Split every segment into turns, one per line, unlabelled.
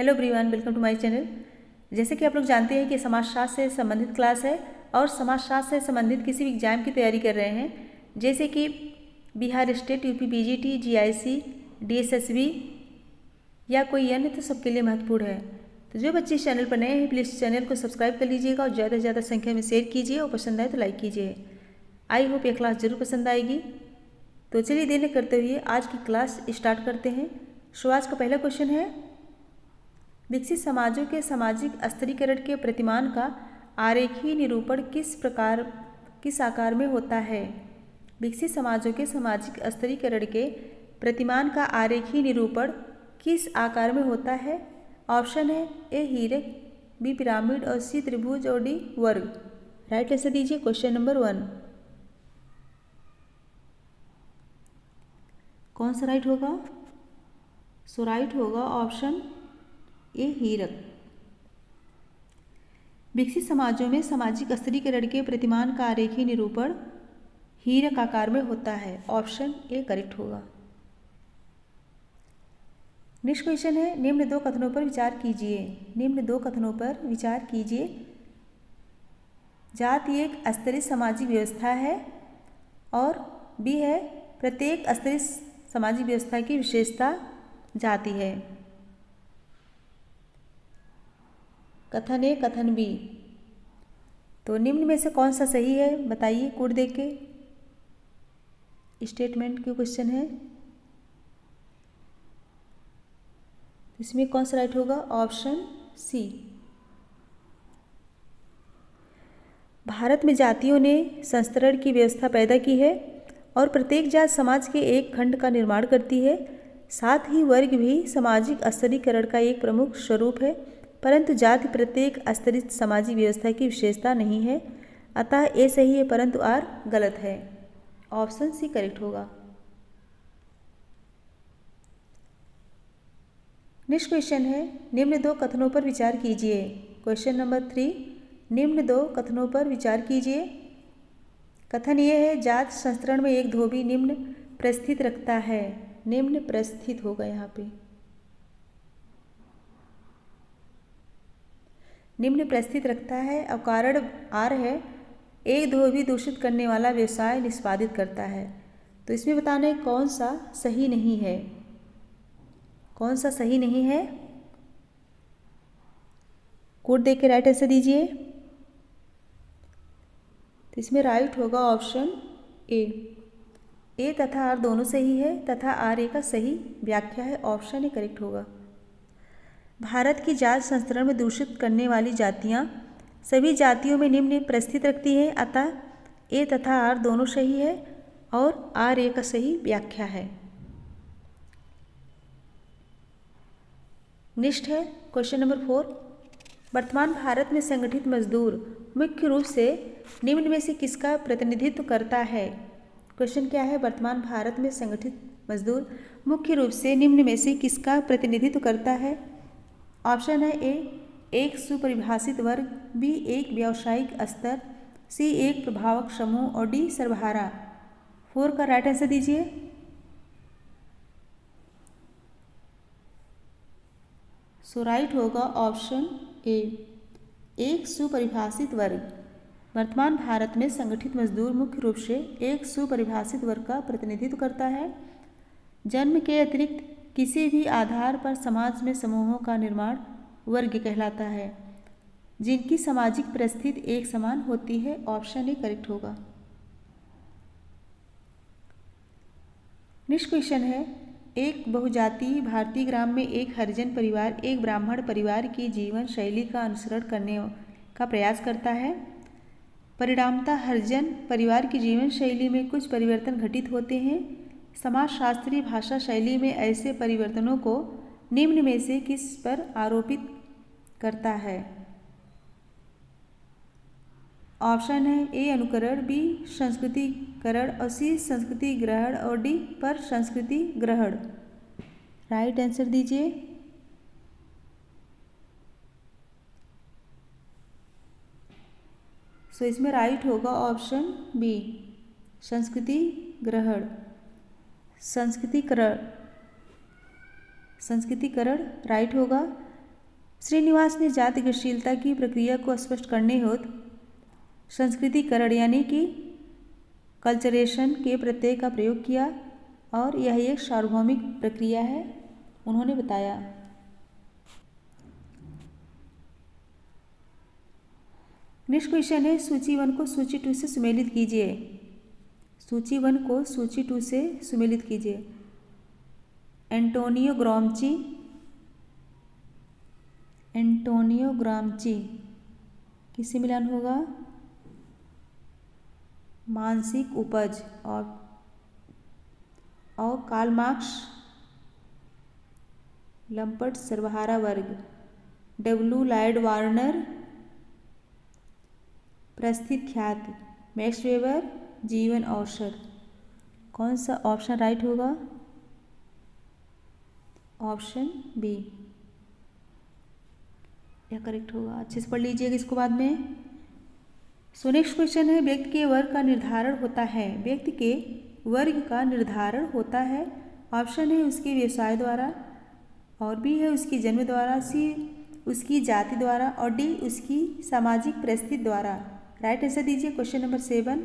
Hello everyone, welcome to my channel. जैसे कि आप लोग जानते हैं कि समाजशास्त्र से संबंधित क्लास है और समाजशास्त्र से संबंधित किसी भी एग्जाम की तैयारी कर रहे हैं, जैसे कि Bihar state, UP PGT, GIC, DSSB या कोई अन्य, तो सबके लिए महत्वपूर्ण है। तो जो बच्चे इस चैनल पर नए हैं, प्लीज़ चैनल को सब्सक्राइब कर लीजिएगा और ज़्यादा से ज़्यादा संख्या में शेयर कीजिए और पसंद आए तो लाइक कीजिए। आई होप ये क्लास ज़रूर पसंद आएगी। तो चलिए देर न करते हुए आज की क्लास स्टार्ट करते हैं। सो आज का पहला क्वेश्चन है, विकसित समाजों के सामाजिक स्तरीकरण के प्रतिमान का आरेखीय निरूपण किस आकार में होता है। विकसित समाजों के सामाजिक स्तरीकरण के प्रतिमान का आरेखीय निरूपण किस आकार में होता है। ऑप्शन है ए हीरक, बी पिरामिड और सी त्रिभुज और डी वर्ग। राइट आंसर दीजिए क्वेश्चन नंबर 1। कौन सा राइट होगा? सो राइट होगा ऑप्शन ए हीरक। विकसित समाजों में सामाजिक स्तरीकरण के प्रतिमान का आरेखीय निरूपण हीरक आकार में होता है। ऑप्शन ए करेक्ट होगा। नेक्स्ट क्वेश्चन है, निम्न दो कथनों पर विचार कीजिए। निम्न दो कथनों पर विचार कीजिए। जाति एक स्तरीय सामाजिक व्यवस्था है और बी है प्रत्येक स्तरीय सामाजिक व्यवस्था की विशेषता जाति है। कथन ए, कथन बी। तो निम्न में से कौन सा सही है बताइए कोड देख के। स्टेटमेंट क्यों क्वेश्चन है, इसमें कौन सा राइट होगा? ऑप्शन सी। भारत में जातियों ने संस्तरण की व्यवस्था पैदा की है और प्रत्येक जात समाज के एक खंड का निर्माण करती है। साथ ही वर्ग भी सामाजिक स्तरीकरण का एक प्रमुख स्वरूप है, परंतु जाति प्रत्येक स्तरीय सामाजिक व्यवस्था की विशेषता नहीं है। अतः ए सही है परंतु आर गलत है। ऑप्शन सी करेक्ट होगा। नेक्स्ट क्वेश्चन है, निम्न दो कथनों पर विचार कीजिए। क्वेश्चन नंबर 3, निम्न दो कथनों पर विचार कीजिए। कथन ये है, जात संस्तरण में एक धोबी निम्न प्रस्थित रखता है। निम्न प्रस्थित होगा यहाँ पे, निम्न प्रस्थित रखता है और कारण आर है, एक धोबी दूषित करने वाला व्यवसाय निष्पादित करता है। तो इसमें बताना है कौन सा सही नहीं है। कौन सा सही नहीं है, कोड देख के राइट आंसर दीजिए। तो इसमें राइट होगा ऑप्शन ए तथा आर दोनों सही है तथा आर ए का सही व्याख्या है। ऑप्शन ए करेक्ट होगा। भारत की जात संस्तरण में दूषित करने वाली जातियाँ सभी जातियों में निम्न प्रस्थित रखती हैं, अतः ए तथा आर दोनों सही है और आर ए का सही व्याख्या है। नेक्स्ट है क्वेश्चन नंबर 4, वर्तमान भारत में संगठित मजदूर मुख्य रूप से निम्न में से किसका प्रतिनिधित्व करता है। क्वेश्चन क्या है, वर्तमान भारत में संगठित मजदूर मुख्य रूप से निम्न में से किसका प्रतिनिधित्व करता है। ऑप्शन है ए एक सुपरिभाषित वर्ग, बी एक व्यावसायिक स्तर, सी एक प्रभावक समूह और डी सर्वहारा। 4 का राइट आंसर दीजिए। सो राइट होगा ऑप्शन ए एक सुपरिभाषित वर्ग। वर्तमान भारत में संगठित मजदूर मुख्य रूप से एक सुपरिभाषित वर्ग का प्रतिनिधित्व करता है। जन्म के अतिरिक्त किसी भी आधार पर समाज में समूहों का निर्माण वर्ग कहलाता है, जिनकी सामाजिक परिस्थिति एक समान होती है। ऑप्शन ए करेक्ट होगा। नेक्स्ट क्वेश्चन है, एक बहुजातीय भारतीय ग्राम में एक हरिजन परिवार एक ब्राह्मण परिवार की जीवन शैली का अनुसरण करने का प्रयास करता है। परिणामतः हरिजन परिवार की जीवन शैली में कुछ परिवर्तन घटित होते हैं। समाजशास्त्रीय भाषा शैली में ऐसे परिवर्तनों को निम्न में से किस पर आरोपित करता है। ऑप्शन है ए अनुकरण, बी संस्कृतिकरण और सी संस्कृति ग्रहण और डी पर संस्कृति ग्रहण। राइट आंसर दीजिए। सो इसमें राइट होगा ऑप्शन बी संस्कृति ग्रहण। संस्कृतिकरण राइट होगा। श्रीनिवास ने जाति गतिशीलता की प्रक्रिया को स्पष्ट करने हेतु संस्कृतिकरण यानी कि कल्चरेशन के प्रत्यय का प्रयोग किया और यह एक सार्वभौमिक प्रक्रिया है, उन्होंने बताया। नेक्स्ट क्वेश्चन है सूची 1 को सूची 2 से सुमेलित कीजिए। सूची 1 को सूची 2 से सुमेलित कीजिए। एंटोनियो ग्रामची किससे मिलान होगा? मानसिक उपज। और कार्ल मार्क्स लंपट सर्वहारा वर्ग। डब्ल्यू लॉयड वार्नर प्रस्थित ख्याति। मैक्स वेबर जीवन अवसर। कौन सा ऑप्शन राइट होगा? ऑप्शन बी यह करेक्ट होगा। अच्छे से पढ़ लीजिएगा इसको बाद में। सो नेक्स्ट क्वेश्चन है व्यक्ति के वर्ग का निर्धारण होता है। व्यक्ति के वर्ग का निर्धारण होता है। ऑप्शन है उसके व्यवसाय द्वारा, और बी है उसकी जन्म द्वारा, सी उसकी जाति द्वारा, और डी उसकी सामाजिक परिस्थिति द्वारा। राइट आंसर दीजिए क्वेश्चन नंबर 7।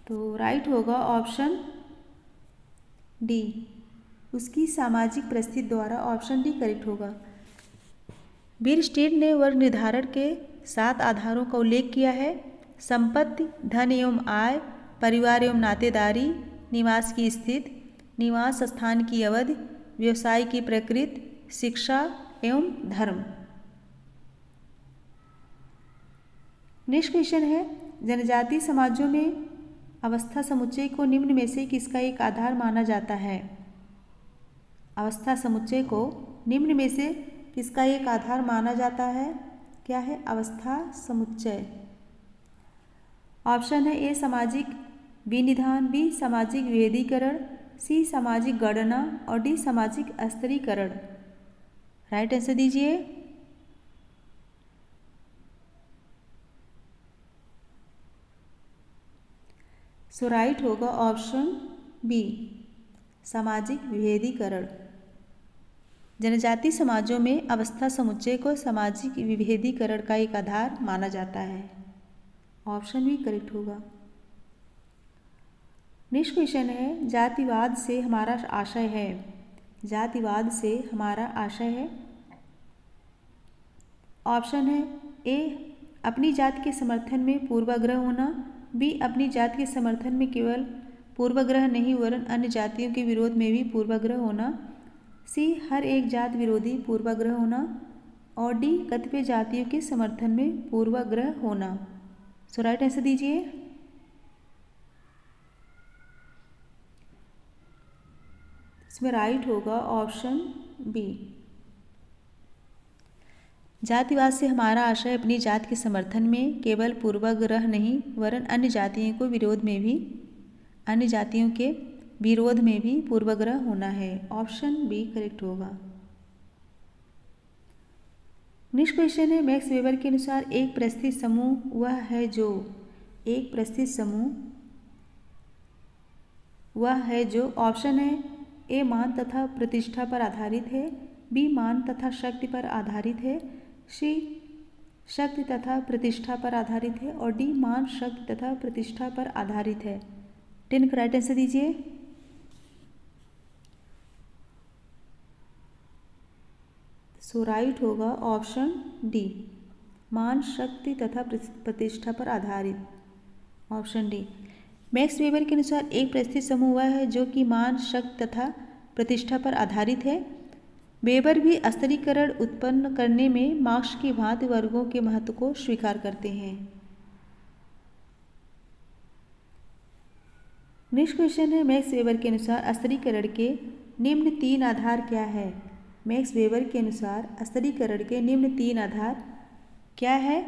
तो राइट होगा ऑप्शन डी, उसकी सामाजिक परिस्थिति द्वारा। ऑप्शन डी करेक्ट होगा। बीयरस्टेड ने वर्ग निर्धारण के 7 आधारों का उल्लेख किया है। संपत्ति, धन एवं आय, परिवार एवं नातेदारी, निवास की स्थिति, निवास स्थान की अवधि, व्यवसाय की प्रकृति, शिक्षा एवं धर्म। नेक्स्ट क्वेश्चन है जनजातीय समाजों में अवस्था समुच्चय को निम्न में से किसका एक आधार माना जाता है? अवस्था समुच्चय को निम्न में से किसका एक आधार माना जाता है? क्या है अवस्था समुच्चय? ऑप्शन है ए सामाजिक विनिधान, बी सामाजिक विभेदीकरण, सी सामाजिक गणना, और डी सामाजिक स्तरीकरण। राइट आंसर दीजिए। सो राइट होगा ऑप्शन बी सामाजिक विभेदीकरण। जनजातीय समाजों में अवस्था समुच्चय को सामाजिक विभेदीकरण का एक आधार माना जाता है। ऑप्शन बी करेक्ट होगा। नेक्स्ट क्वेश्चन है जातिवाद से हमारा आशय है। जातिवाद से हमारा आशय है। ऑप्शन है ए अपनी जाति के समर्थन में पूर्वाग्रह होना, बी अपनी जाति के समर्थन में केवल पूर्वाग्रह नहीं वरन अन्य जातियों के विरोध में भी पूर्वाग्रह होना, सी हर एक जात विरोधी पूर्वाग्रह होना, और डी कतिपय जातियों के समर्थन में पूर्वाग्रह होना। सो राइट आंसर दीजिए। इसमें राइट होगा ऑप्शन बी। जातिवाद से हमारा आशय अपनी जाति के समर्थन में केवल पूर्वाग्रह नहीं वरन अन्य जातियों के विरोध में भी पूर्वाग्रह होना है। ऑप्शन बी करेक्ट होगा। नेक्स्ट क्वेश्चन है मैक्स वेबर के अनुसार एक परिस्थिति समूह वह है जो ऑप्शन है ए मान तथा प्रतिष्ठा पर आधारित है, बी मान तथा शक्ति पर आधारित है, सी शक्ति तथा प्रतिष्ठा पर आधारित है, और डी मान शक्ति तथा प्रतिष्ठा पर आधारित है। 10 का राइट आंसर दीजिए। सो राइट होगा ऑप्शन डी मान शक्ति तथा प्रतिष्ठा पर आधारित। Option D. मैक्स वेबर के अनुसार एक परिस्थिति समूह वह है जो कि मान शक्ति तथा प्रतिष्ठा पर आधारित है। वेबर भी स्तरीकरण उत्पन्न करने में मार्क्स की भांति वर्गों के महत्व को स्वीकार करते हैं। नेक्स्ट क्वेश्चन है मैक्स वेबर के अनुसार स्तरीकरण के निम्न 3 आधार क्या है? मैक्स वेबर के अनुसार स्तरीकरण के निम्न 3 आधार क्या है?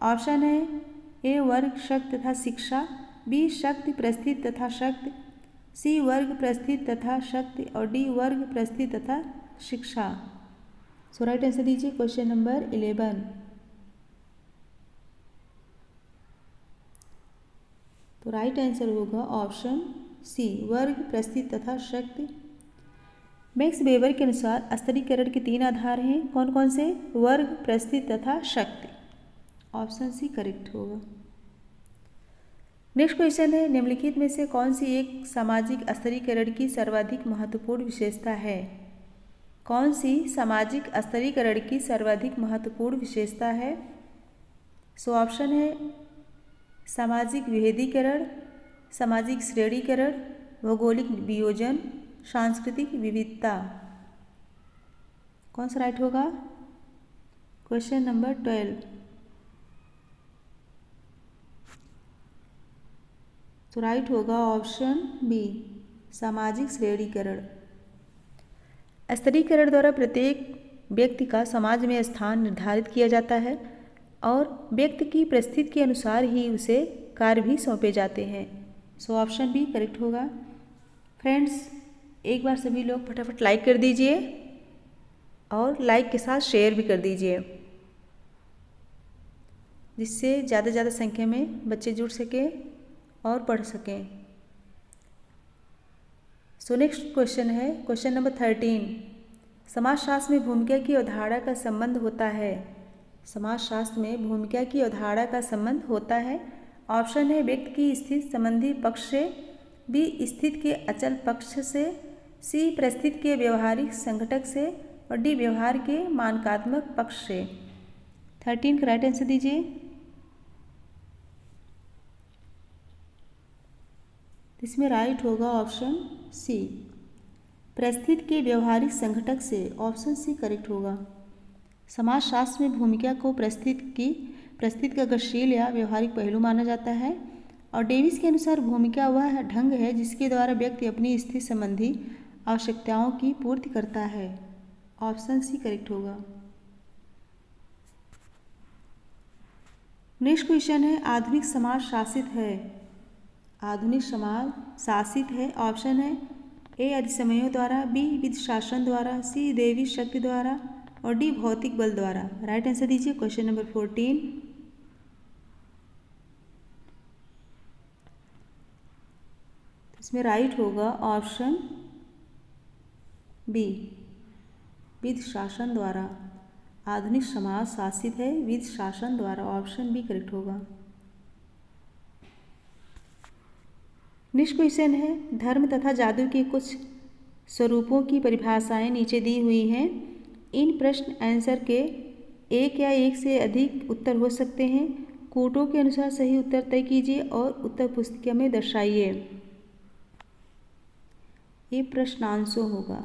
ऑप्शन है ए वर्ग शक्ति तथा शिक्षा, बी शक्ति परिस्थिति तथा शक्ति, सी वर्ग परिस्थिति तथा शक्ति, और डी वर्ग परिस्थिति तथा शिक्षा। सो राइट आंसर दीजिए क्वेश्चन नंबर 11। तो राइट आंसर होगा ऑप्शन सी वर्ग परिस्थिति तथा शक्ति। मैक्स वेबर के अनुसार स्तरीकरण के 3 आधार हैं, कौन कौन से? वर्ग, परिस्थिति तथा शक्ति। ऑप्शन सी करेक्ट होगा। नेक्स्ट क्वेश्चन है, निम्नलिखित में से कौन सी एक सामाजिक स्तरीकरण की सर्वाधिक महत्वपूर्ण विशेषता है? कौन सी सामाजिक स्तरीकरण की सर्वाधिक महत्वपूर्ण विशेषता है? सो ऑप्शन है सामाजिक विभेदीकरण, सामाजिक श्रेणीकरण, भौगोलिक वियोजन, सांस्कृतिक विविधता। कौन सा राइट होगा? Question number 12। तो राइट होगा ऑप्शन बी, सामाजिक श्रेणीकरण। स्तरीकरण द्वारा प्रत्येक व्यक्ति का समाज में स्थान निर्धारित किया जाता है और व्यक्ति की परिस्थिति के अनुसार ही उसे कार्य भी सौंपे जाते हैं। सो ऑप्शन बी करेक्ट होगा। फ्रेंड्स, एक बार सभी लोग फटाफट लाइक कर दीजिए और लाइक के साथ शेयर भी कर दीजिए, जिससे ज़्यादा से ज़्यादा संख्या में बच्चे जुड़ सकें और पढ़ सकें। सो नेक्स्ट क्वेश्चन है, क्वेश्चन नंबर 13। समाजशास्त्र में भूमिका की अवधारणा का संबंध होता है। समाजशास्त्र में भूमिका की अवधारणा का संबंध होता है। ऑप्शन है व्यक्ति की स्थिति संबंधी पक्ष से, बी स्थिति के अचल पक्ष से, सी परिस्थिति के व्यवहारिक संघटक से और डी व्यवहार के मानकात्मक पक्ष से। 13 का राइट आंसर दीजिए। इसमें राइट होगा ऑप्शन सी, परिस्थिति के व्यवहारिक संघटक से। ऑप्शन सी करेक्ट होगा। समाजशास्त्र में भूमिका को परिस्थिति का गतिशील या व्यवहारिक पहलू माना जाता है और डेविस के अनुसार भूमिका वह ढंग है जिसके द्वारा व्यक्ति अपनी स्थिति संबंधी आवश्यकताओं की पूर्ति करता है। ऑप्शन सी करेक्ट होगा। नेक्स्ट क्वेश्चन है, आधुनिक समाज शासित है। आधुनिक समाज शासित है। ऑप्शन है ए अधिसमयों द्वारा, बी विधि शासन द्वारा, सी दैवी शक्ति द्वारा और डी भौतिक बल द्वारा। राइट आंसर दीजिए। Question number 14। इसमें राइट होगा ऑप्शन बी, विधि शासन द्वारा। आधुनिक समाज शासित है विधि शासन द्वारा। ऑप्शन बी करेक्ट होगा। नेक्स्ट क्वेश्चन है, धर्म तथा जादू के कुछ स्वरूपों की परिभाषाएं नीचे दी हुई हैं। इन प्रश्न आंसर के एक या एक से अधिक उत्तर हो सकते हैं। कोटों के अनुसार सही उत्तर तय कीजिए और उत्तर पुस्तिका में दर्शाइए। ये प्रश्नांशों होगा,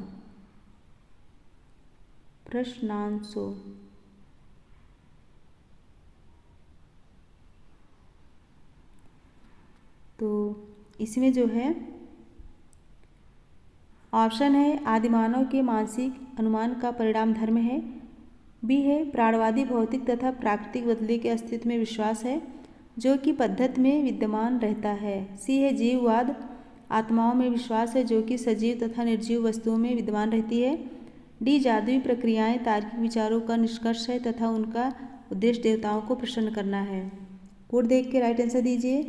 प्रश्नांशों। तो इसमें जो है ऑप्शन है आदिमानव के मानसिक अनुमान का परिणाम धर्म है, बी है प्राणवादी भौतिक तथा प्राकृतिक बदले के अस्तित्व में विश्वास है जो कि पद्धति में विद्यमान रहता है, सी है जीववाद आत्माओं में विश्वास है जो कि सजीव तथा निर्जीव वस्तुओं में विद्यमान रहती है, डी जादुई प्रक्रियाएं तार्किक विचारों का निष्कर्ष है तथा उनका उद्देश्य देवताओं को प्रसन्न करना है। कोड देख के राइट आंसर दीजिए।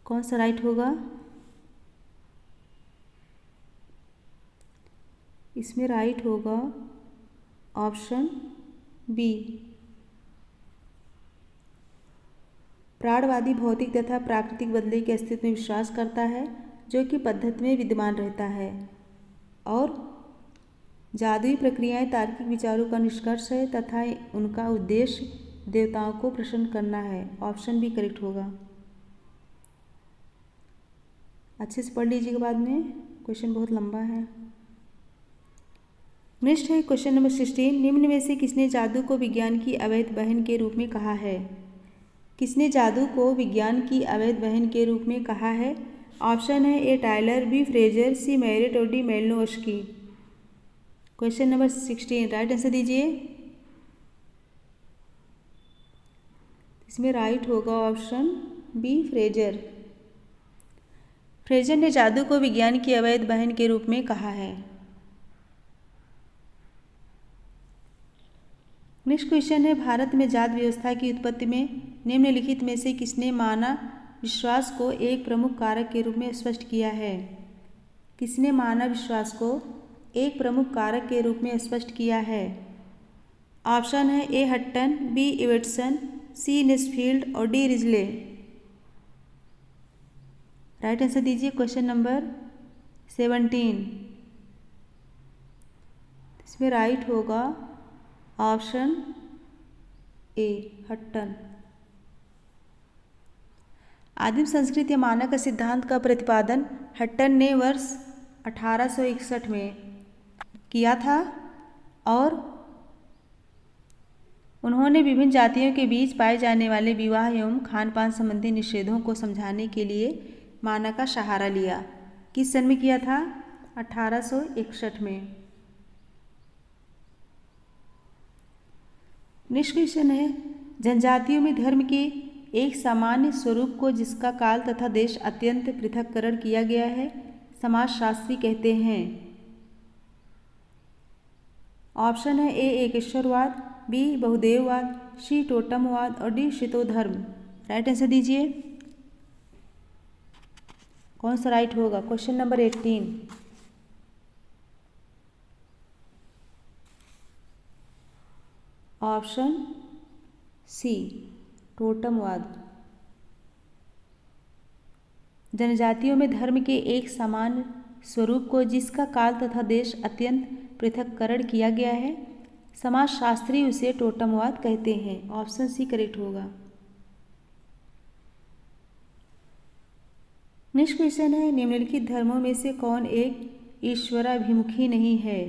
कौन सा राइट होगा? इसमें राइट होगा ऑप्शन बी, प्राणवादी भौतिक तथा प्राकृतिक बदले के अस्तित्व में विश्वास करता है जो कि पद्धति में विद्यमान रहता है और जादुई प्रक्रियाएं तार्किक विचारों का निष्कर्ष है तथा उनका उद्देश्य देवताओं को प्रसन्न करना है। ऑप्शन बी करेक्ट होगा। अच्छे से पढ़ लीजिएगा, बाद में क्वेश्चन बहुत लंबा है। नेक्स्ट है क्वेश्चन नंबर 16। निम्न में से किसने जादू को विज्ञान की अवैध बहन के रूप में कहा है? किसने जादू को विज्ञान की अवैध बहन के रूप में कहा है? ऑप्शन है A Tylor, B Frazer, C Marett और D Malinowski. Question number 16 right answer दीजिए। इसमें राइट होगा ऑप्शन बी फ्रेजर। फ्रेजर ने जादू को विज्ञान की अवैध बहन के रूप में कहा है। नेक्स्ट क्वेश्चन है, भारत में जात व्यवस्था की उत्पत्ति में निम्नलिखित में से किसने मानव विश्वास को एक प्रमुख कारक के रूप में स्पष्ट किया है? किसने मानव विश्वास को एक प्रमुख कारक के रूप में स्पष्ट किया है? ऑप्शन है ए हट्टन, बी इवेटसन, सी नेस्फील्ड और डी रिजले। राइट आंसर दीजिए क्वेश्चन नंबर 17। इसमें राइट होगा ऑप्शन ए हट्टन। आदिम संस्कृत या मानक सिद्धांत का प्रतिपादन हट्टन ने वर्ष 1861 में किया था और उन्होंने विभिन्न जातियों के बीच पाए जाने वाले विवाह एवं खान पान संबंधी निषेधों को समझाने के लिए मानक का सहारा लिया। किस सन में किया था? 1861 में। नेक्स्ट क्वेश्चन है, जनजातियों में धर्म के एक सामान्य स्वरूप को जिसका काल तथा देश अत्यंत पृथक्करण किया गया है समाजशास्त्री कहते हैं। ऑप्शन है ए एकेश्वरवाद, बी बहुदेववाद, सी टोटमवाद और डी शितोधर्म। राइट आंसर दीजिए कौन सा राइट होगा? Question number 18। ऑप्शन सी टोटमवाद। जनजातियों में धर्म के एक समान स्वरूप को जिसका काल तथा देश अत्यंत पृथक्करण किया गया है समाजशास्त्री उसे टोटमवाद कहते हैं। ऑप्शन सी करेक्ट होगा। नेक्स्ट क्वेश्चन है, निम्नलिखित धर्मों में से कौन एक ईश्वराभिमुखी नहीं है?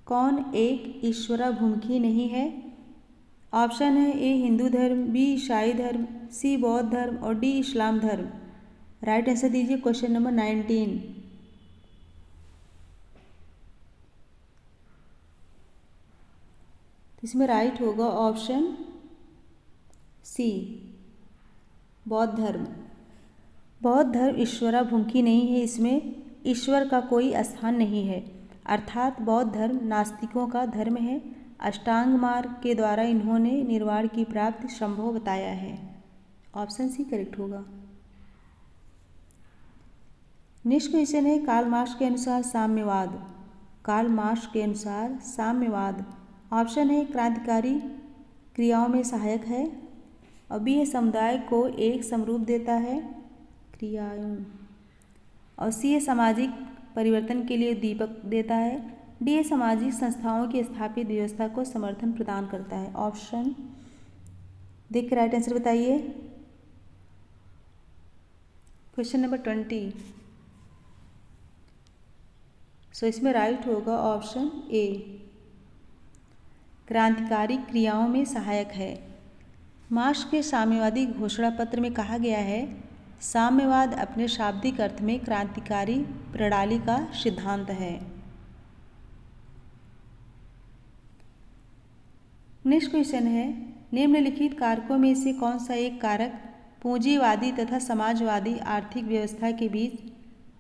कौन एक ईश्वराभिमुखी नहीं है? ऑप्शन है ए हिंदू धर्म, बी ईसाई धर्म, सी बौद्ध धर्म और डी इस्लाम धर्म। राइट आंसर दीजिए क्वेश्चन नंबर 19। इसमें राइट होगा ऑप्शन सी बौद्ध धर्म। बौद्ध धर्म ईश्वराभिमुखी नहीं है, इसमें ईश्वर का कोई स्थान नहीं है, अर्थात बौद्ध धर्म नास्तिकों का धर्म है। अष्टांग मार्ग के द्वारा इन्होंने निर्वाण की प्राप्ति संभव बताया है। ऑप्शन सी करेक्ट होगा। नेक्स्ट क्वेश्चन है, कार्ल मार्क्स के अनुसार साम्यवाद। कार्ल मार्क्स के अनुसार साम्यवाद ऑप्शन है क्रांतिकारी क्रियाओं में सहायक है और बी है समुदाय को एक समरूप देता है क्रियाओं और सी है सामाजिक परिवर्तन के लिए दीपक देता है। डी है सामाजिक संस्थाओं की स्थापित व्यवस्था को समर्थन प्रदान करता है। ऑप्शन देख के राइट आंसर बताइए। Question number 20। इसमें राइट होगा ऑप्शन ए क्रांतिकारी क्रियाओं में सहायक है। मार्क्स के साम्यवादी घोषणा पत्र में कहा गया है, साम्यवाद अपने शाब्दिक अर्थ में क्रांतिकारी प्रणाली का सिद्धांत है। नेक्स्ट क्वेश्चन है, निम्नलिखित कारकों में से कौन सा एक कारक पूंजीवादी तथा समाजवादी आर्थिक व्यवस्था के बीच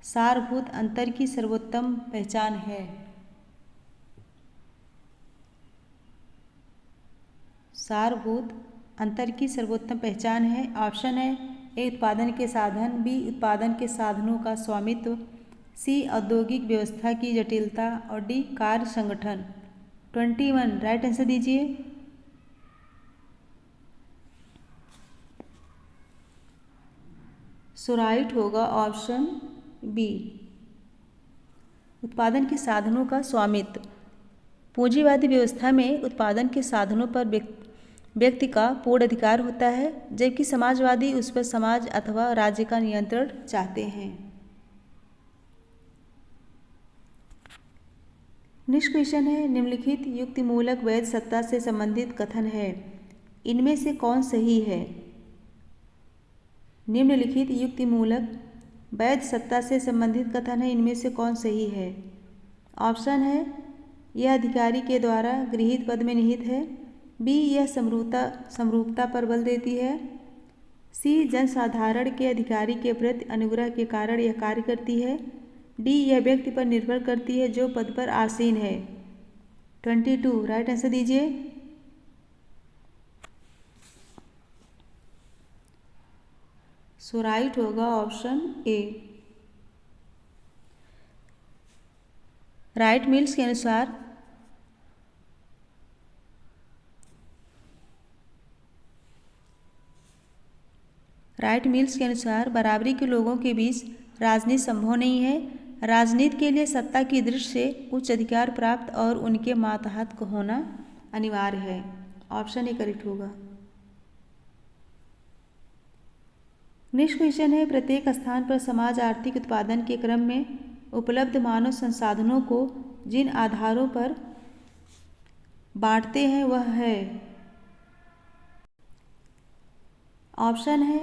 सारभूत अंतर की सर्वोत्तम पहचान है? सारभूत अंतर की सर्वोत्तम पहचान है। ऑप्शन है ए उत्पादन के साधन, बी उत्पादन के साधनों का स्वामित्व, सी औद्योगिक व्यवस्था की जटिलता और डी कार्य संगठन। 21 राइट आंसर दीजिए। राइट होगा ऑप्शन बी उत्पादन के साधनों का स्वामित्व। पूंजीवादी व्यवस्था में उत्पादन के साधनों पर व्यक्ति का पूर्ण अधिकार होता है, जबकि समाजवादी उस पर समाज अथवा राज्य का नियंत्रण चाहते हैं। नेक्स्ट क्वेश्चन है, निम्नलिखित युक्तिमूलक वैध सत्ता से संबंधित कथन है, इनमें से कौन सही है? निम्नलिखित युक्तिमूलक वैध सत्ता से संबंधित कथन है, इनमें से कौन सही है? ऑप्शन है यह अधिकारी के द्वारा गृहीत पद में निहित है, बी यह समरूपता पर बल देती है, सी जनसाधारण के अधिकारी के प्रति अनुग्रह के कारण यह कार्य करती है, डी यह व्यक्ति पर निर्भर करती है जो पद पर आसीन है। 22 राइट आंसर दीजिए। राइट होगा ऑप्शन ए। राइट मिल्स के अनुसार बराबरी के लोगों के बीच राजनीति संभव नहीं है। राजनीति के लिए सत्ता की दृष्टि से उच्च अधिकार प्राप्त और उनके मातहत होना अनिवार्य है। ऑप्शन ए करेक्ट होगा। नेक्स्ट क्वेश्चन है, प्रत्येक स्थान पर समाज आर्थिक उत्पादन के क्रम में उपलब्ध मानव संसाधनों को जिन आधारों पर बांटते हैं वह है। ऑप्शन है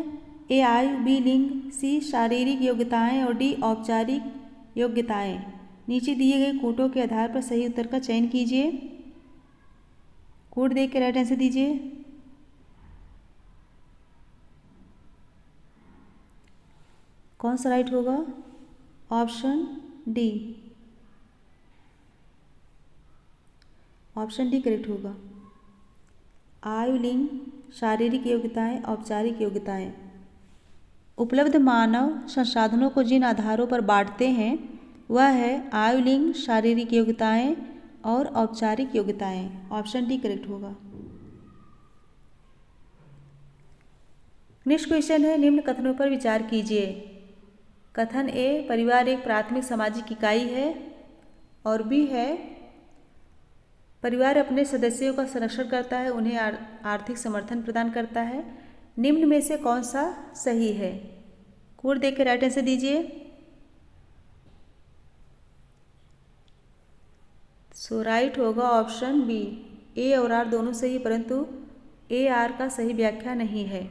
ए आयु, बी लिंग, सी शारीरिक योग्यताएं और डी औपचारिक योग्यताएं। नीचे दिए गए कोटों के आधार पर सही उत्तर का चयन कीजिए। कोड देख के राइट आंसर दीजिए। कौन सा राइट होगा? Option D. Option D correct होगा। आयु, लिंग, शारीरिक योग्यताएं, औपचारिक योग्यताएं। उपलब्ध मानव संसाधनों को जिन आधारों पर बांटते हैं वह है आयु, लिंग, शारीरिक योग्यताएं और औपचारिक योग्यताएं। ऑप्शन डी करेक्ट होगा। नेक्स्ट क्वेश्चन है, निम्न कथनों पर विचार कीजिए। कथन ए, परिवार एक प्राथमिक सामाजिक इकाई है, और बी है परिवार अपने सदस्यों का संरक्षण करता है, उन्हें आर्थिक समर्थन प्रदान करता है। निम्न में से कौन सा सही है? कोड देख के राइट आंसर दीजिए। सो राइट होगा ऑप्शन बी। ए और आर दोनों सही, परंतु ए आर का सही व्याख्या नहीं है।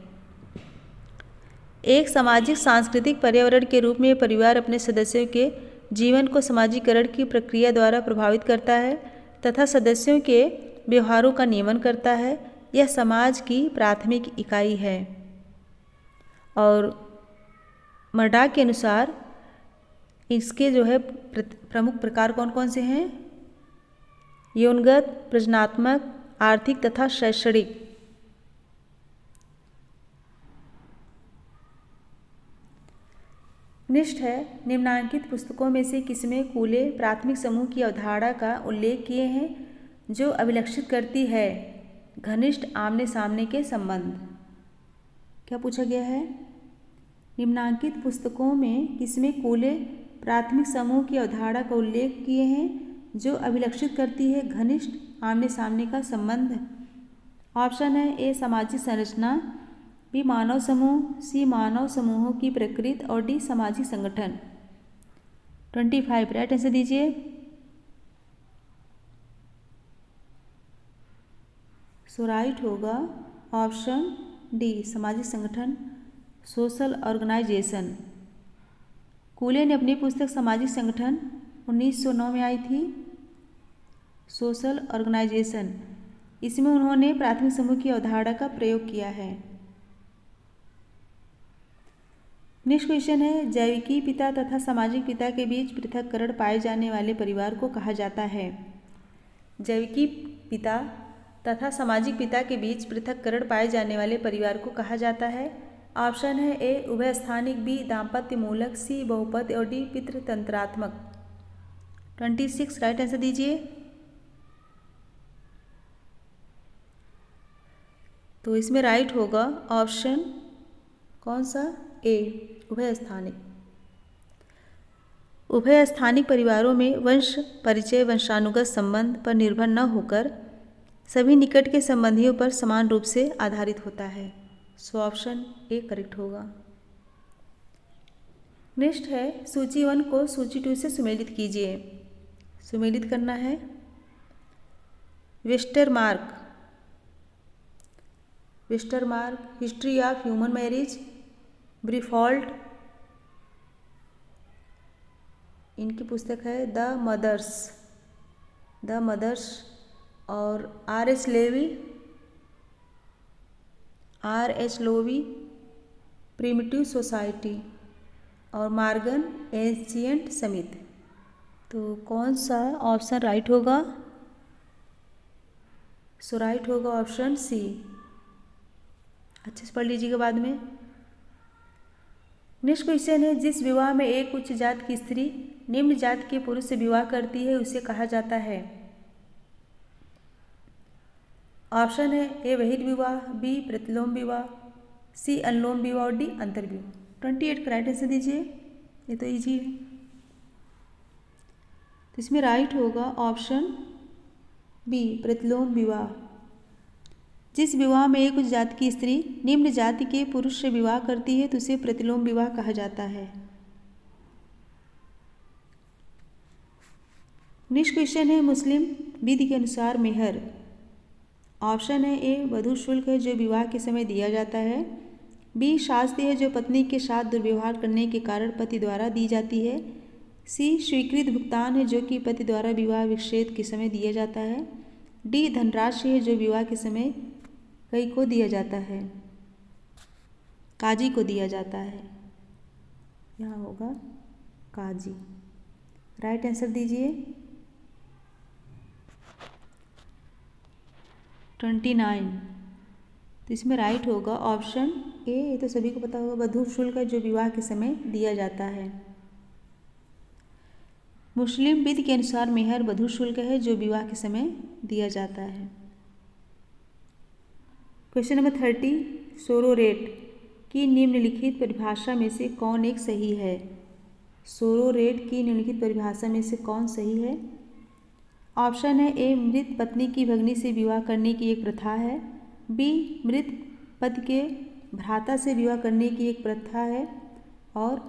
एक सामाजिक सांस्कृतिक पर्यावरण के रूप में परिवार अपने सदस्यों के जीवन को समाजीकरण की प्रक्रिया द्वारा प्रभावित करता है तथा सदस्यों के व्यवहारों का नियमन करता है। यह समाज की प्राथमिक इकाई है। और मर्डा के अनुसार इसके जो है प्रमुख प्रकार कौन कौन से हैं? यौनगत, प्रजनात्मक, आर्थिक तथा शैक्षणिक। नेक्स्ट है, निम्नांकित पुस्तकों में से किसमें कूले प्राथमिक समूह की अवधारणा का उल्लेख किए हैं जो अभिलक्षित करती है घनिष्ठ आमने सामने के संबंध? क्या पूछा गया है? निम्नांकित पुस्तकों में किसमें कूले प्राथमिक समूह की अवधारणा का उल्लेख किए हैं जो अभिलक्षित करती है घनिष्ठ आमने सामने का संबंध? ऑप्शन है ए सामाजिक संरचना, बी मानव समूह, सी मानव समूहों की प्रकृति और डी सामाजिक संगठन। 25 राइट आंसर दीजिए। सो राइट होगा ऑप्शन डी सामाजिक संगठन, सोशल ऑर्गेनाइजेशन। कूले ने अपनी पुस्तक सामाजिक संगठन 1909 में आई थी, सोशल ऑर्गेनाइजेशन। इसमें उन्होंने प्राथमिक समूह की अवधारणा का प्रयोग किया है। नेक्स्ट क्वेश्चन है, जैविकी पिता तथा सामाजिक पिता के बीच पृथक्करण पाए जाने वाले परिवार को कहा जाता है। जैविकी पिता तथा सामाजिक पिता के बीच पृथक्करण पाए जाने वाले परिवार को कहा जाता है। ऑप्शन है ए उभय स्थानिक, बी दाम्पत्य मूलक, सी बहुपद और डी पितृतंत्रात्मक। 26 राइट आंसर दीजिए। तो इसमें राइट होगा ऑप्शन कौन सा? ए उभय स्थानिक। उभय स्थानिक परिवारों में वंश परिचय वंशानुगत संबंध पर निर्भर न होकर सभी निकट के संबंधियों पर समान रूप से आधारित होता है। सो ऑप्शन ए करेक्ट होगा। नेक्स्ट है, सूची 1 को सूची 2 से सुमेलित कीजिए। सुमेलित करना है। Westermarck, history of human marriage, Briffault, इनकी पुस्तक है द मदर्स, और R.H. लोवी, प्रिमिटिव सोसाइटी, और मार्गन एंशिएंट समित। तो कौन सा ऑप्शन राइट होगा? सो राइट होगा ऑप्शन सी। अच्छे से पढ़ लीजिएगा बाद में। नेक्स्ट क्वेश्चन है, जिस विवाह में एक उच्च जात की स्त्री निम्न जात के पुरुष से विवाह करती है उसे कहा जाता है। ऑप्शन है ए वहीद विवाह, बी प्रतिलोम विवाह, सी अनुलोम विवाह और डी अंतर्विवाह। 28 का राइट आंसर दीजिए, ये तो ईजी है। तो इसमें राइट होगा ऑप्शन बी प्रतिलोम विवाह। जिस विवाह में एक उच्च जाति की स्त्री निम्न जाति के पुरुष से विवाह करती है तो उसे प्रतिलोम विवाह कहा जाता है। नेक्स्ट क्वेश्चन है, मुस्लिम विधि के अनुसार मेहर। ऑप्शन है ए वधू शुल्क है जो विवाह के समय दिया जाता है, बी शास्ति है जो पत्नी के साथ दुर्व्यवहार करने के कारण पति द्वारा दी जाती है, सी स्वीकृत भुगतान है जो कि पति द्वारा विवाह विच्छेद के समय दिया जाता है, डी धनराशि है जो विवाह के समय कई को दिया जाता है, काजी को दिया जाता है। यहाँ होगा काजी। राइट आंसर दीजिए 29। तो इसमें राइट होगा ऑप्शन ए, ये तो सभी को पता होगा, वधू शुल्क है जो विवाह के समय दिया जाता है। मुस्लिम विधि के अनुसार मेहर वधू शुल्क है जो विवाह के समय दिया जाता है। क्वेश्चन नंबर 30, सोरोरेट की निम्नलिखित परिभाषा में से कौन एक सही है। सोरोरेट की निम्नलिखित परिभाषा में से कौन सही है। ऑप्शन है ए मृत पत्नी की भगिनी से विवाह करने की एक प्रथा है, बी मृत पति के भ्राता से विवाह करने की एक प्रथा है, और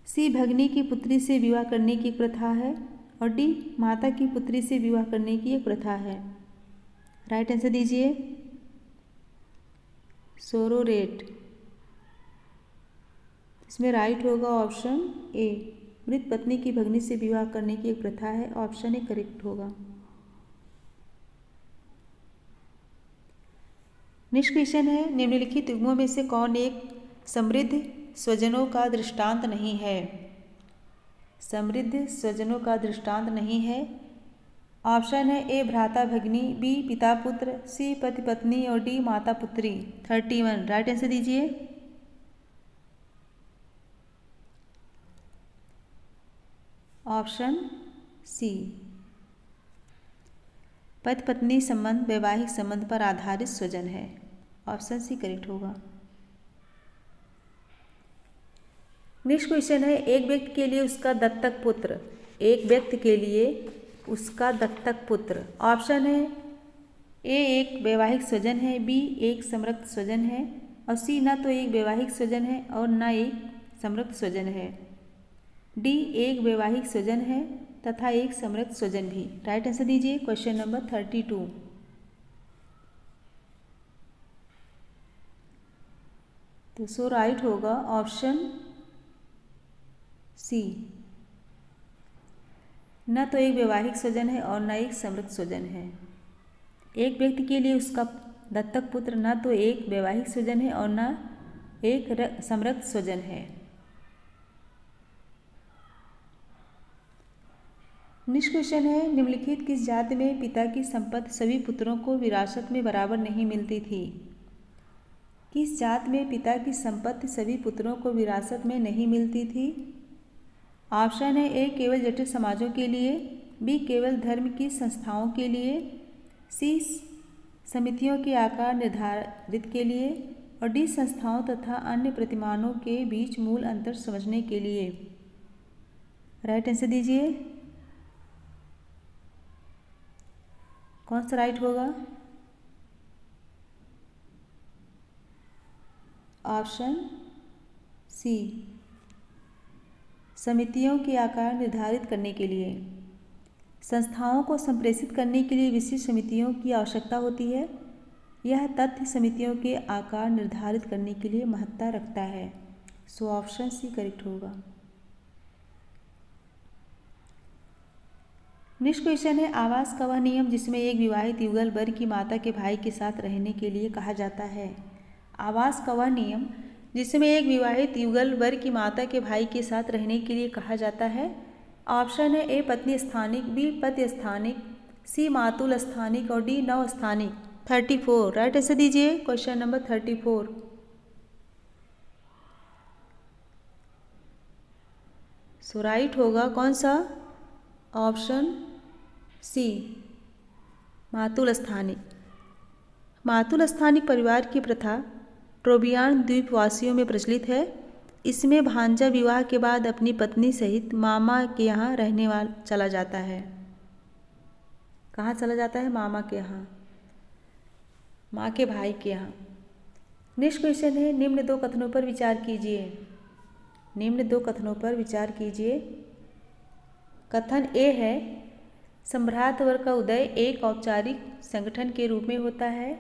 सी भगिनी की पुत्री से विवाह करने की एक प्रथा है, और डी माता की पुत्री से विवाह करने की एक प्रथा है। राइट आंसर दीजिए। सोरोरेट, इसमें राइट होगा ऑप्शन ए, मृत पत्नी की भगिनी से विवाह करने की एक प्रथा है। ऑप्शन ए करेक्ट होगा। नेक्स्ट क्वेश्चन है, निम्नलिखित युग्मों में से कौन एक समृद्ध स्वजनों का दृष्टांत नहीं है। समृद्ध स्वजनों का दृष्टांत नहीं है। ऑप्शन है ए भ्राता भगिनी, बी पिता पुत्र, सी पति पत्नी और डी माता पुत्री। 31 राइट आंसर दीजिए। ऑप्शन सी, पति पत्नी संबंध वैवाहिक संबंध पर आधारित स्वजन है। ऑप्शन सी करेक्ट होगा। नेक्स्ट क्वेश्चन है, एक व्यक्ति के लिए उसका दत्तक पुत्र, एक व्यक्ति के लिए उसका दत्तक पुत्र। ऑप्शन है ए एक वैवाहिक स्वजन है, बी एक संरक्त स्वजन है, और सी न तो एक वैवाहिक स्वजन है और न एक संरक्त स्वजन है, डी एक वैवाहिक स्वजन है तथा एक संरक्त स्वजन भी। राइट आंसर दीजिए क्वेश्चन नंबर 32। तो सो राइट होगा ऑप्शन सी, न तो एक वैवाहिक स्वजन है और न एक संरक्त स्वजन है। एक व्यक्ति के लिए उसका दत्तक पुत्र न तो एक वैवाहिक स्वजन है और न एक संरक्त स्वजन है। नेक्स्ट क्वेश्चन है, निम्नलिखित किस जाति में पिता की संपत्ति सभी पुत्रों को विरासत में बराबर नहीं मिलती थी। किस जाति में पिता की संपत्ति सभी पुत्रों को विरासत में नहीं मिलती थी। ऑप्शन है ए केवल जटिल समाजों के लिए, बी केवल धर्म की संस्थाओं के लिए, सी समितियों के आकार निर्धारित के लिए, और डी संस्थाओं तथा अन्य प्रतिमानों के बीच मूल अंतर समझने के लिए। राइट आंसर दीजिए, कौन सा राइट होगा। ऑप्शन सी, समितियों के आकार निर्धारित करने के लिए। संस्थाओं को संप्रेषित करने के लिए विशिष्ट समितियों की आवश्यकता होती है। यह तथ्य समितियों के आकार निर्धारित करने के लिए महत्ता रखता है। सो ऑप्शन सी करेक्ट होगा। नेक्स्ट क्वेश्चन है, आवास का वह नियम जिसमें एक विवाहित युगल वर की माता के भाई के साथ रहने के लिए कहा जाता है। आवास का वह नियम जिसमें एक विवाहित युगल वर की माता के भाई के साथ रहने के लिए कहा जाता है। ऑप्शन है ए पत्नी स्थानिक, बी पति स्थानिक, सी मातुल स्थानिक और डी नव स्थानिक। 34 राइट आंसर दीजिए क्वेश्चन नंबर 34। सो राइट होगा कौन सा? ऑप्शन सी, मातुल स्थानिक। मातुल स्थानिक परिवार की प्रथा ट्रोबियान द्वीपवासियों में प्रचलित है। इसमें भांजा विवाह के बाद अपनी पत्नी सहित मामा के यहाँ रहने वाला चला जाता है। कहाँ चला जाता है? मामा के यहाँ, माँ के भाई के यहाँ। नेक्स्ट क्वेश्चन है, निम्न दो कथनों पर विचार कीजिए। निम्न दो कथनों पर विचार कीजिए। कथन ए है, सम्भ्रात वर्ग का उदय एक औपचारिक संगठन के रूप में होता है।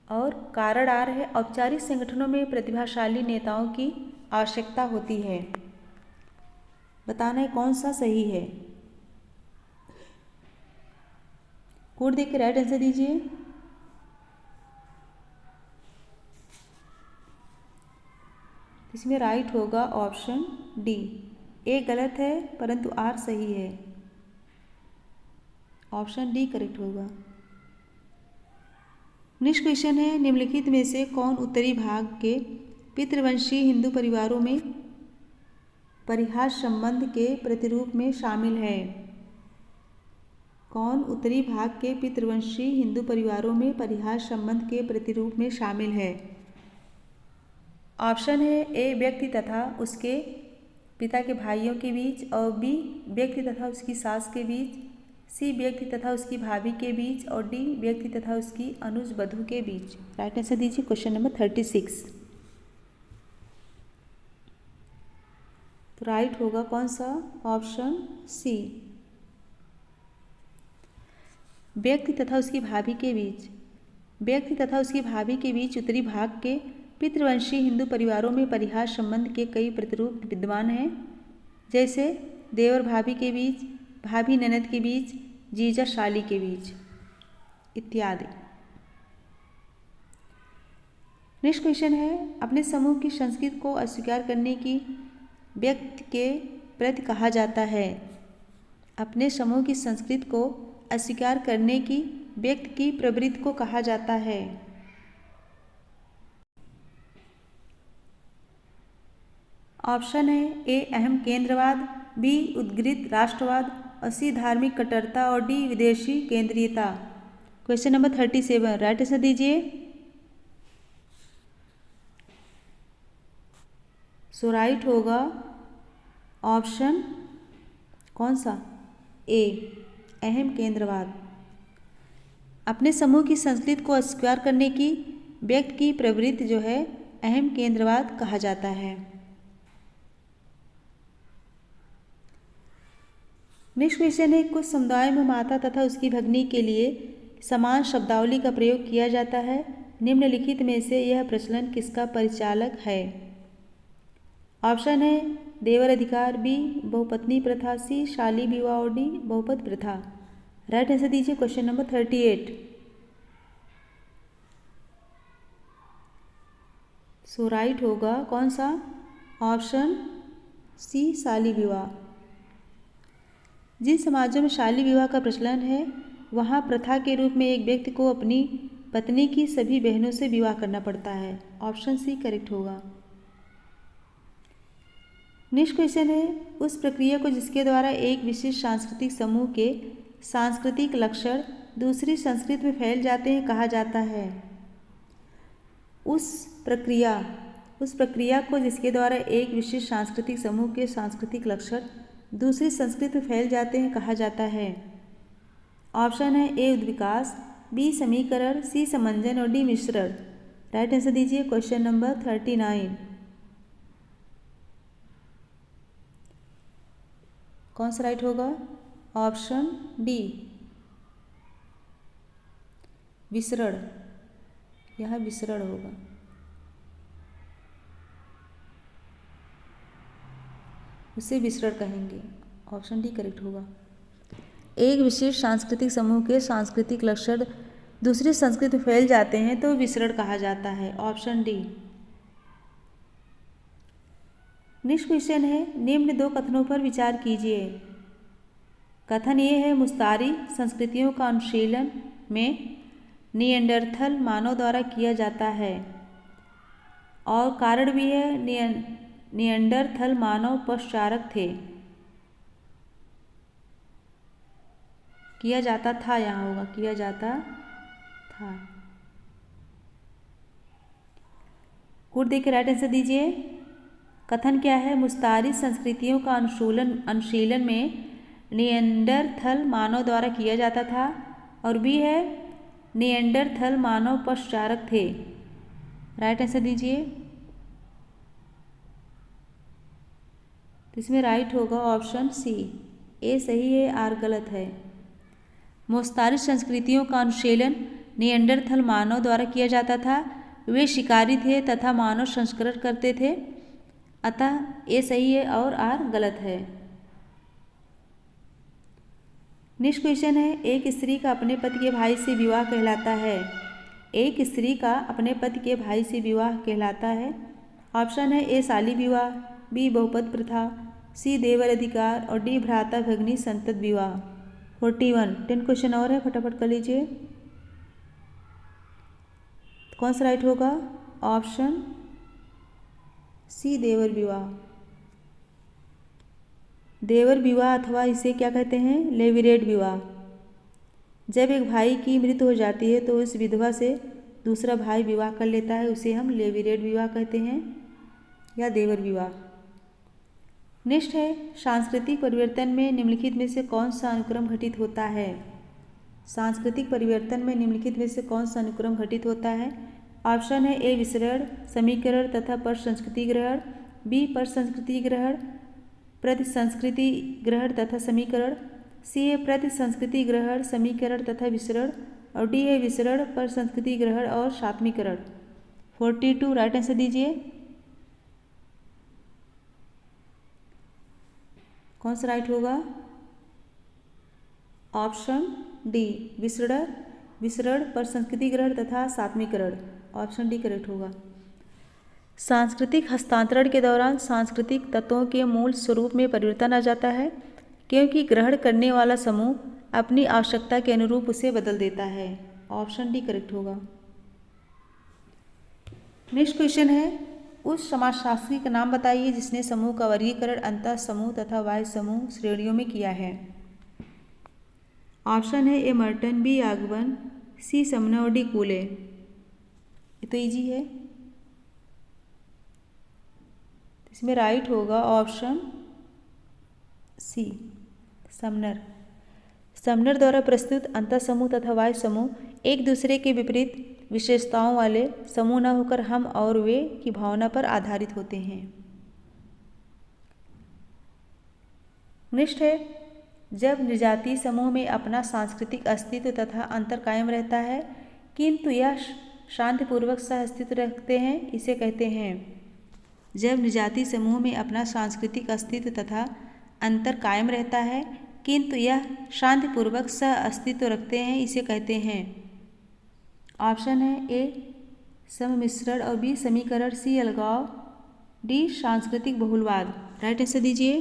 और कारण आर है, औपचारिक संगठनों में प्रतिभाशाली नेताओं की आवश्यकता होती है। बताना है कौन सा सही है। कोड देख के राइट आंसर दीजिए। इसमें राइट होगा ऑप्शन डी। ए गलत है परंतु आर सही है। ऑप्शन डी करेक्ट होगा। नेक्स्ट क्वेश्चन है, निम्नलिखित में से कौन उत्तरी भाग के पितृवंशी हिंदू परिवारों में परिहास संबंध के प्रतिरूप में शामिल है? कौन उत्तरी भाग के पितृवंशी हिंदू परिवारों में परिहास संबंध के प्रतिरूप में शामिल है? ऑप्शन है ए, व्यक्ति तथा उसके पिता के भाइयों के बीच, और बी, व्यक्ति तथा उसकी सास के बीच, सी, व्यक्ति तथा उसकी भाभी के बीच, और डी, व्यक्ति तथा उसकी अनुज बधू के बीच। राइट आंसर दीजिए क्वेश्चन नंबर 36। तो राइट होगा कौन सा? ऑप्शन सी, व्यक्ति तथा उसकी भाभी के बीच। व्यक्ति तथा उसकी भाभी के बीच उत्तरी भाग के पितृवंशी हिंदू परिवारों में परिहास संबंध के कई प्रतिरूप विद्यमान हैं, जैसे देवर भाभी के बीच, भाभी ननद के बीच, जीजा शाली के बीच इत्यादि। नेक्स्ट क्वेश्चन है, अपने समूह की संस्कृति को अस्वीकार करने की व्यक्ति के प्रति कहा जाता है। अपने समूह की संस्कृति को अस्वीकार करने की व्यक्ति की प्रवृत्ति को कहा जाता है। ऑप्शन है ए, अहम केंद्रवाद, बी, उद्ग्रीत राष्ट्रवाद, और सी, धार्मिक कट्टरता, और डी, विदेशी केंद्रीयता। क्वेश्चन नंबर 37 राइट आंसर दीजिए। सो राइट होगा ऑप्शन कौन सा? ए, अहम केंद्रवाद। अपने समूह की संस्कृति को अस्वीकार करने की व्यक्ति की प्रवृत्ति जो है अहम केंद्रवाद कहा जाता है। नेक्स्ट क्वेश्चन है, कुछ समुदायों में माता तथा उसकी भगिनी के लिए समान शब्दावली का प्रयोग किया जाता है। निम्नलिखित में से यह प्रचलन किसका परिचालक है? ऑप्शन है देवर अधिकार, बी, बहुपत्नी प्रथा, सी, शाली विवाह, और डी, बहुपद प्रथा। राइट आंसर दीजिए क्वेश्चन नंबर 38। सो राइट होगा कौन सा? ऑप्शन सी, शाली विवाह। जिन समाजों में शाली विवाह का प्रचलन है वहाँ प्रथा के रूप में एक व्यक्ति को अपनी पत्नी की सभी बहनों से विवाह करना पड़ता है। ऑप्शन सी करेक्ट होगा। नेक्स्ट क्वेश्चन है, उस प्रक्रिया को जिसके द्वारा एक विशिष्ट सांस्कृतिक समूह के सांस्कृतिक लक्षण दूसरी संस्कृति में फैल जाते हैं कहा जाता है। उस प्रक्रिया को जिसके द्वारा एक विशिष्ट सांस्कृतिक समूह के सांस्कृतिक लक्षण दूसरी संस्कृति में फैल जाते हैं कहा जाता है। ऑप्शन है ए, उद्विकास, बी, समीकरण, सी, समंजन, और डी, मिश्रण। राइट आंसर दीजिए क्वेश्चन नंबर 39। कौन सा राइट होगा? ऑप्शन डी, विसरण। यह विसरण होगा। उसे विसरण कहेंगे। ऑप्शन डी करेक्ट होगा। एक विशेष सांस्कृतिक समूह के सांस्कृतिक लक्षण दूसरी संस्कृति में फैल जाते हैं तो विसरण कहा जाता है। Option D. नेक्स्ट क्वेश्चन है, निम्न दो कथनों पर विचार कीजिए। कथन ये है, मुस्तारी संस्कृतियों का अनुशीलन में निएंडरथल मानव द्वारा किया जाता है, और कारण भी है निएंडरथल मानव पशुचारक थे। किया जाता था, यहाँ होगा किया जाता था। कुट देख के राइट आंसर दीजिए। कथन क्या है? मुस्तारी संस्कृतियों का अनुशीलन में निएंडरथल मानव द्वारा किया जाता था। और बी है निएंडरथल मानव पशुचारक थे। राइट आंसर दीजिए। तो इसमें राइट होगा ऑप्शन सी, ए सही है, आर गलत है। मुस्तारी संस्कृतियों का अनुशीलन निएंडरथल मानव द्वारा किया जाता था। वे शिकारी थे तथा मानव संस्करण करते थे, अतः ए सही है और आर गलत है। नेक्स्ट क्वेश्चन है, एक स्त्री का अपने पति के भाई से विवाह कहलाता है। एक स्त्री का अपने पति के भाई से विवाह कहलाता है। ऑप्शन है ए शाली विवाह, बी बहुपद प्रथा, सी देवर अधिकार और डी भ्राता भगिनी संतत विवाह। 41 10 क्वेश्चन और है, फटाफट कर लीजिए। कौन सा राइट होगा? ऑप्शन सी देवर विवाह। देवर विवाह अथवा इसे क्या कहते हैं? लेविरेट विवाह। जब एक भाई की मृत्यु हो जाती है तो उस विधवा से दूसरा भाई विवाह कर लेता है, उसे हम लेविरेट विवाह कहते हैं या देवर विवाह। नेक्स्ट है, सांस्कृतिक परिवर्तन में निम्नलिखित में से कौन सा अनुक्रम घटित होता है? सांस्कृतिक परिवर्तन में निम्नलिखित में से कौन सा अनुक्रम घटित होता है? ऑप्शन है ए विसरण, समीकरण तथा पर संस्कृति ग्रहण, बी पर संस्कृति ग्रहण, प्रति संस्कृति ग्रहण तथा समीकरण, सी है प्रति संस्कृति ग्रहण, समीकरण तथा विसरण और डी है विसरण पर संस्कृति ग्रहण और सात्मीकरण। 42 राइट आंसर दीजिए। कौन सा राइट होगा? ऑप्शन डी विसरण पर संस्कृति ग्रहण तथा सात्मीकरण। ऑप्शन डी करेक्ट होगा। सांस्कृतिक हस्तांतरण के दौरान सांस्कृतिक तत्वों के मूल स्वरूप में परिवर्तन आ जाता है, क्योंकि ग्रहण करने वाला समूह अपनी आवश्यकता के अनुरूप उसे बदल देता है। ऑप्शन डी करेक्ट होगा। नेक्स्ट क्वेश्चन है, उस समाजशास्त्री का नाम बताइए जिसने समूह का वर्गीकरण अंतः समूह तथा बाह्य समूह श्रेणियों में किया है। ऑप्शन है ए मर्टन, बी आगबन, सी समनर और डी कूले। ये तो इजी है। इसमें राइट होगा ऑप्शन सी समनर द्वारा प्रस्तुत अंतः समूह तथा बाह्य समूह एक दूसरे के विपरीत विशेषताओं वाले समूह न होकर हम और वे की भावना पर आधारित होते हैं। नेक्स्ट है, जब निर्जातीय समूह में अपना सांस्कृतिक अस्तित्व तथा अंतर कायम रहता है किंतु यह शांतिपूर्वक सह अस्तित्व रखते हैं, इसे कहते हैं। जब निर्जातीय समूह में अपना सांस्कृतिक अस्तित्व तथा अंतर कायम रहता है किंतु यह शांतिपूर्वक सह अस्तित्व रखते हैं, इसे कहते हैं। ऑप्शन है ए सम्मिश्रण और बी समीकरण, सी अलगाव, डी सांस्कृतिक बहुलवाद। राइट आंसर दीजिए।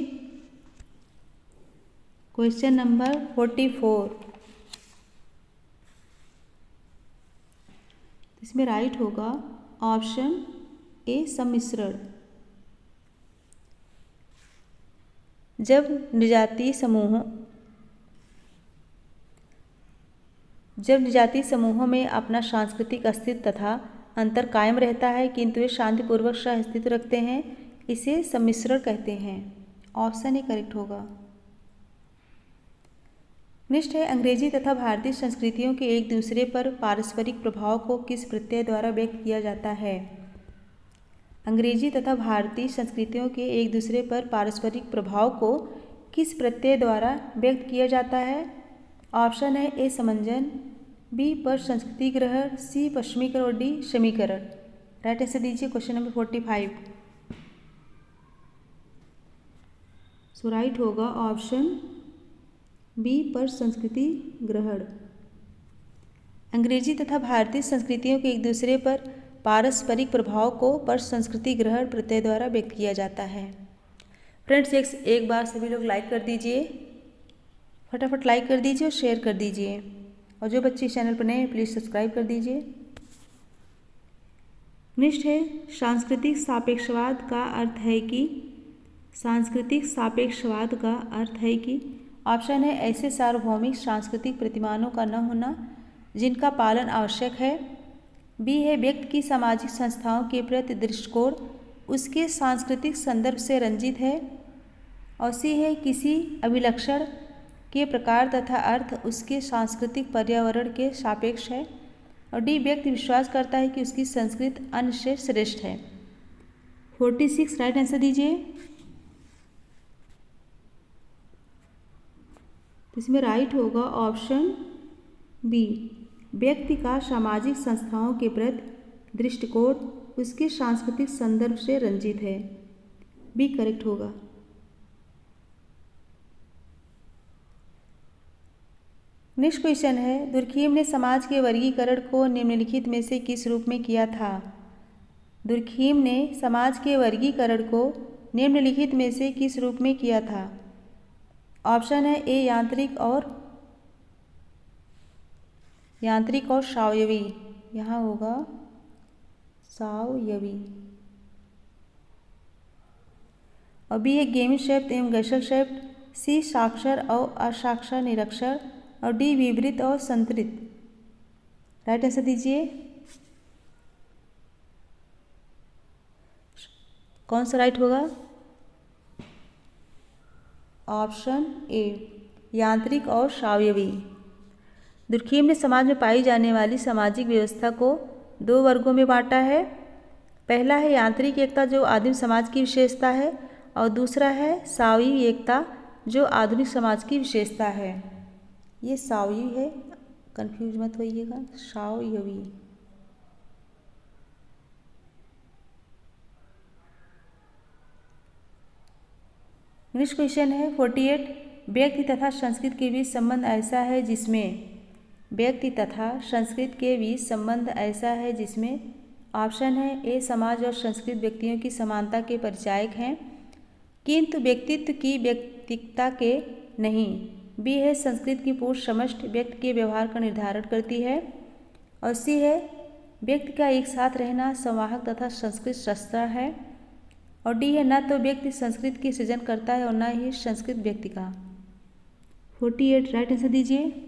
Question number 44। इसमें राइट होगा ऑप्शन ए सम्मिश्रण। जब निर्जातीय समूहों में अपना सांस्कृतिक अस्तित्व तथा अंतर कायम रहता है किंतु वे शांतिपूर्वक सह अस्तित्व रखते हैं, इसे सम्मिश्रण कहते हैं। ऑप्शन ए करेक्ट होगा। नेक्स्ट है, अंग्रेजी तथा भारतीय संस्कृतियों के एक दूसरे पर पारस्परिक प्रभाव को किस प्रत्यय द्वारा व्यक्त किया जाता है? अंग्रेजी तथा भारतीय संस्कृतियों के एक दूसरे पर पारस्परिक प्रभाव को किस प्रत्यय द्वारा व्यक्त किया जाता है? ऑप्शन है ए समंजन, बी पर संस्कृति ग्रहण, सी पश्चिमीकरण और डी समीकरण। राइट आंसर दीजिए। Question number 45। सो राइट होगा ऑप्शन बी पर संस्कृति ग्रहण। अंग्रेजी तथा भारतीय संस्कृतियों के एक दूसरे पर पारस्परिक प्रभाव को पर संस्कृति ग्रहण प्रत्यय द्वारा व्यक्त किया जाता है। फ्रेंड्स, एक बार सभी लोग लाइक कर दीजिए, फटाफट लाइक कर दीजिए और शेयर कर दीजिए, और जो बच्चे इस चैनल पर नए हैं प्लीज़ सब्सक्राइब कर दीजिए। नेक्स्ट है, सांस्कृतिक सापेक्षवाद का अर्थ है कि ऑप्शन है ऐसे सार्वभौमिक सांस्कृतिक प्रतिमानों का न होना जिनका पालन आवश्यक है। बी है व्यक्ति की सामाजिक संस्थाओं के प्रति दृष्टिकोण उसके सांस्कृतिक संदर्भ से रंजित है। और सी है किसी अभिलक्षण के प्रकार तथा अर्थ उसके सांस्कृतिक पर्यावरण के सापेक्ष है। और डी व्यक्ति विश्वास करता है कि उसकी संस्कृति अन्य से श्रेष्ठ है। 46 राइट आंसर दीजिए। तो इसमें राइट होगा ऑप्शन बी, व्यक्ति का सामाजिक संस्थाओं के प्रति दृष्टिकोण उसके सांस्कृतिक संदर्भ से रंजित है। बी करेक्ट होगा। नेक्स्ट क्वेश्चन है, दुर्खीम ने समाज के वर्गीकरण को निम्नलिखित में से किस रूप में किया था? दुर्खीम ने समाज के वर्गीकरण को निम्नलिखित में से किस रूप में किया था? ऑप्शन है ए यांत्रिक और सावयवी, यहाँ होगा सावयवी। और बी है गेमिशेप्त एवं गैशलशेप्त, सी साक्षर और असाक्षर निरक्षर, और डी विवरित और संतरित। राइट आंसर दीजिए। कौन सा राइट होगा? ऑप्शन ए, यांत्रिक और सावयवी। दुर्खीम ने समाज में पाई जाने वाली सामाजिक व्यवस्था को दो वर्गों में बांटा है। पहला है यांत्रिक एकता जो आदिम समाज की विशेषता है, और दूसरा है सावयवी एकता जो आधुनिक समाज की विशेषता है। ये सावयवी है, कंफ्यूज मत होइएगा, सावयवी। नेक्स्ट क्वेश्चन है 48, व्यक्ति तथा संस्कृति के बीच संबंध ऐसा है जिसमें व्यक्ति तथा संस्कृति के बीच संबंध ऐसा है जिसमें ऑप्शन है ए समाज और संस्कृत व्यक्तियों की समानता के परिचायक हैं किंतु व्यक्तित्व की व्यक्तिकता के नहीं। बी है संस्कृत की पूर्ण समष्टि व्यक्ति के व्यवहार का निर्धारण करती है। और सी है व्यक्ति का एक साथ रहना संवाहक तथा संस्कृत शस्त्र है। और डी है न तो व्यक्ति संस्कृत की सृजन करता है और न ही संस्कृत व्यक्ति का। 48 राइट आंसर दीजिए।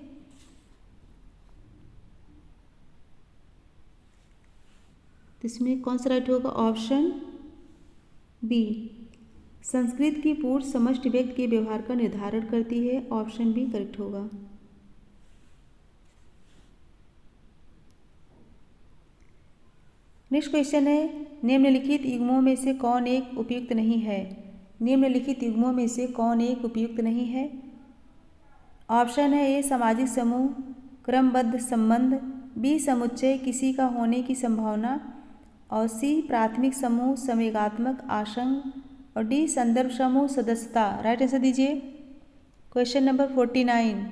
इसमें कौन सा राइट होगा? ऑप्शन बी, संस्कृत की पूर्ण समष्टि व्यक्ति के व्यवहार का निर्धारण करती है। ऑप्शन बी करेक्ट होगा। नेक्स्ट क्वेश्चन है, निम्नलिखित युग्मों में से कौन एक उपयुक्त नहीं है? निम्नलिखित युग्मों में से कौन एक उपयुक्त नहीं है? ऑप्शन है ए सामाजिक समूह क्रमबद्ध संबंध, बी समुच्चय किसी का होने की संभावना, और सी प्राथमिक समूह संवेगात्मक आशंक, और डी संदर्भ समूह सदस्यता। राइट आंसर दीजिए। Question number 49।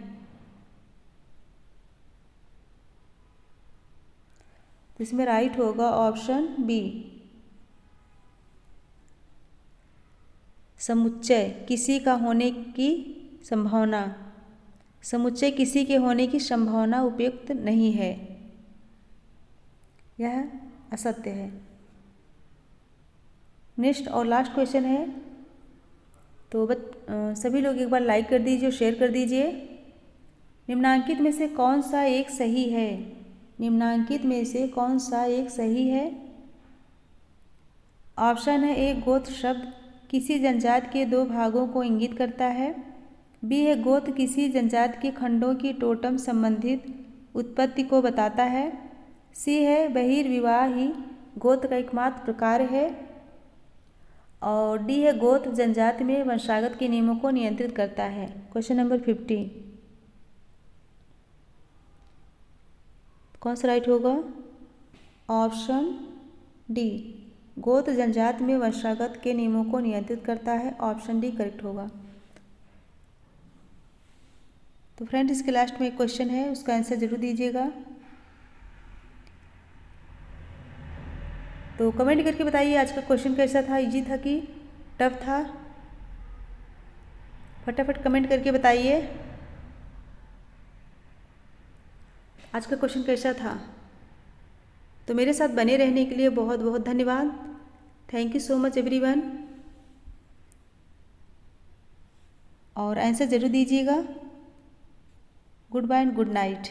तो इसमें राइट होगा ऑप्शन बी, समुच्चय किसी का होने की संभावना। समुच्चय किसी के होने की संभावना उपयुक्त नहीं है, यह असत्य है। नेक्स्ट और लास्ट क्वेश्चन है, तो सभी लोग एक बार लाइक कर दीजिए और शेयर कर दीजिए। निम्नांकित में से कौन सा एक सही है? निम्नांकित में से कौन सा एक सही है? ऑप्शन है ए गोत्र शब्द किसी जनजाति के दो भागों को इंगित करता है। बी है गोत्र किसी जनजाति के खंडों की टोटम संबंधित उत्पत्ति को बताता है। सी है बहिर्विवाह ही गोत्र का एकमात्र प्रकार है। और डी है गोत्र जनजाति में वंशागत के नियमों को नियंत्रित करता है। क्वेश्चन नंबर 50 कौन सा राइट होगा? ऑप्शन डी, गोत्र जनजाति में वंशागत के नियमों को नियंत्रित करता है। ऑप्शन डी करेक्ट होगा। तो फ्रेंड इसके लास्ट में एक क्वेश्चन है, उसका आंसर जरूर दीजिएगा। तो कमेंट करके बताइए आज का क्वेश्चन कैसा था, इजी था कि टफ था? फटाफट कमेंट करके बताइए आज का क्वेश्चन कैसा था। तो मेरे साथ बने रहने के लिए बहुत बहुत धन्यवाद। Thank you so much everyone. और आंसर ज़रूर दीजिएगा। Goodbye and good night.